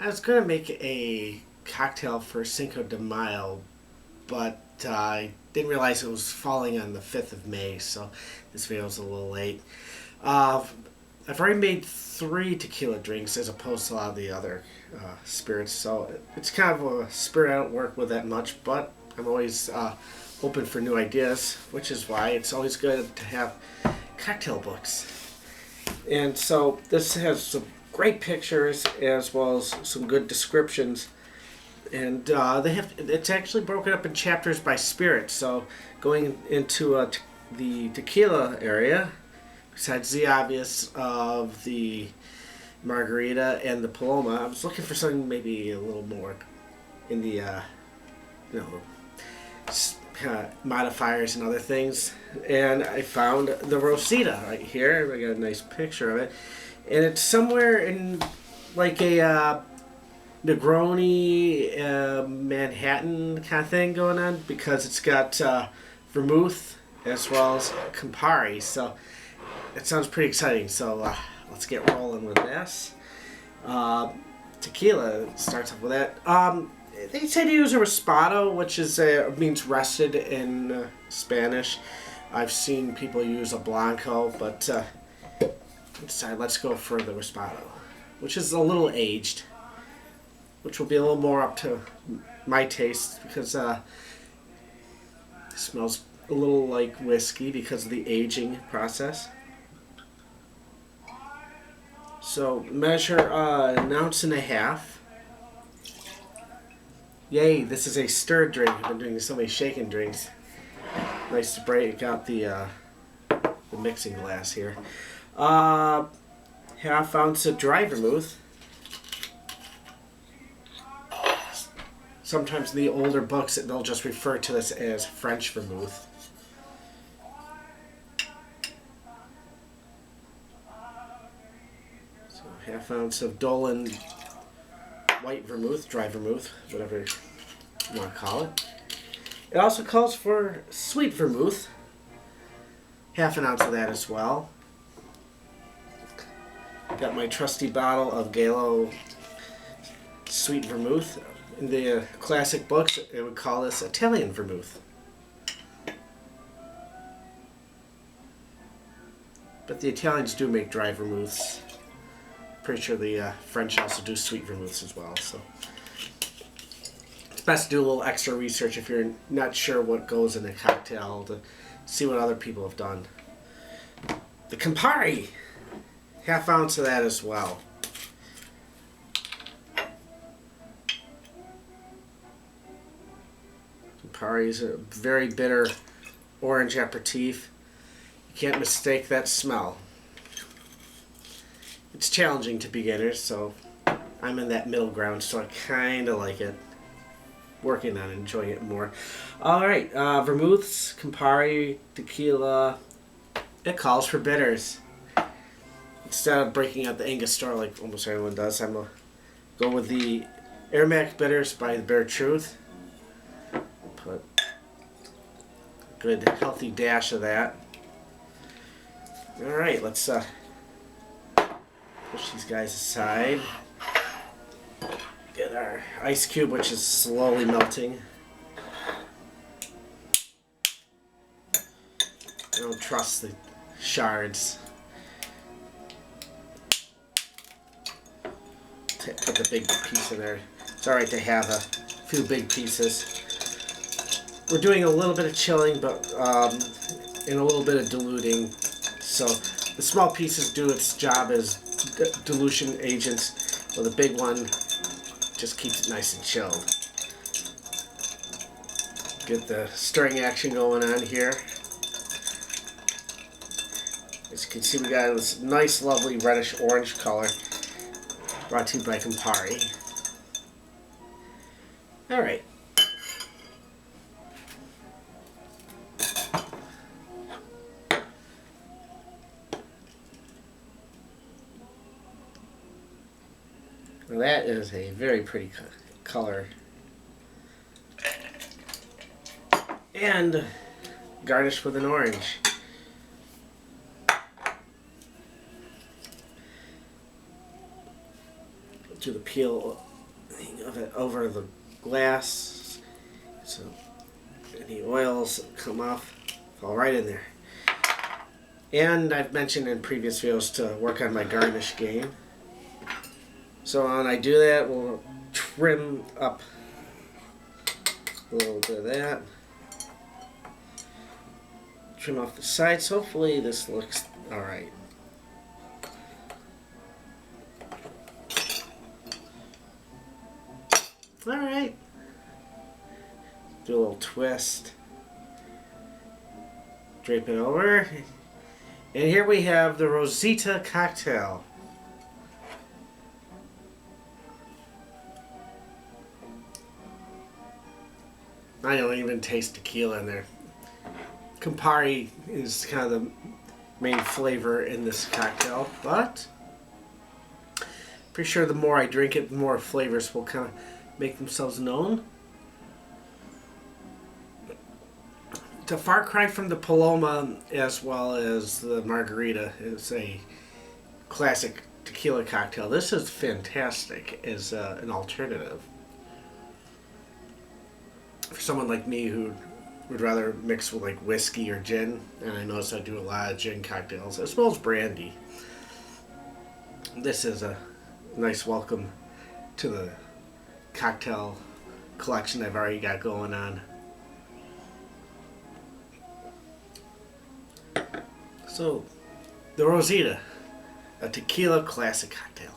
I was gonna make a cocktail for Cinco de Mayo, but I didn't realize it was falling on the 5th of May, so this video is a little late. Uh, I've already made 3 tequila drinks as opposed to a lot of the other spirits, so it's kind of a spirit I don't work with that much, but I'm always open for new ideas, which is why it's always good to have cocktail books. And so this has some great pictures as well as some good descriptions. And it's actually broken up in chapters by spirit. So going into the tequila area, besides the obvious of the margarita and the paloma, I was looking for something maybe a little more in the you know modifiers and other things. And I found the Rosita right here. I got a nice picture of it, and it's somewhere in like a Negroni, Manhattan kind of thing going on, because it's got vermouth as well as Campari. So it sounds pretty exciting. So let's get rolling with this. Tequila starts off with that. They said to use a reposado, which is means rested in Spanish. I've seen people use a blanco, but let's go for the reposado, which is a little aged, which will be a little more up to my taste because it smells a little like whiskey because of the aging process. So measure 1.5 ounces. Yay, this is a stirred drink. I've been doing so many shaken drinks. Nice to break out the mixing glass here. 1/2 ounce of dry vermouth. Sometimes in the older books they'll just refer to this as French vermouth. So 1/2 ounce of Dolan white vermouth, dry vermouth, whatever you want to call it. It also calls for sweet vermouth. 1/2 ounce of that as well. Got my trusty bottle of Gallo sweet vermouth. In the classic books, it would call this Italian vermouth. But the Italians do make dry vermouths. Pretty sure the French also do sweet vermouths as well. So it's best to do a little extra research if you're not sure what goes in a cocktail to see what other people have done. The Campari, 1/2 ounce of that as well. Campari is a very bitter orange aperitif. You can't mistake that smell. It's challenging to beginners, so I'm in that middle ground, so I kind of like it. Working on enjoying it more. Alright, vermouths, Campari, tequila. It calls for bitters. Instead of breaking out the Angostura like almost everyone does, I'm going to go with the aromatic bitters by the Bare Truth. Put a good healthy dash of that. Alright, let's push these guys aside. Get our ice cube, which is slowly melting. I don't trust the shards. Put the big piece in there. It's alright to have a few big pieces. We're doing a little bit of chilling, but and a little bit of diluting. So the small pieces do its job as dilution agents, while the big one just keeps it nice and chilled. Get the stirring action going on here. As you can see, we got this nice, lovely reddish orange color, brought to you by Campari. Alright. Well, that is a very pretty color. And garnished with an orange. do the peel of it over the glass, so any oils come off, fall right in there. And I've mentioned in previous videos to work on my garnish game. So when I do that, we'll trim up a little bit of that. Trim off the sides. Hopefully this looks alright. Alright. Do a little twist. Drape it over. And here we have the Rosita Cocktail. I don't even taste tequila in there. Campari is kind of the main flavor in this cocktail, but pretty sure the more I drink it, the more flavors will kind of make themselves known. It's a far cry from the Paloma as well as the Margarita. It's a classic tequila cocktail. This is fantastic as an alternative. For someone like me who would rather mix with like whiskey or gin, and I notice I do a lot of gin cocktails as well as brandy. This is a nice welcome to the cocktail collection I've already got going on. So, the Rosita, a tequila classic cocktail.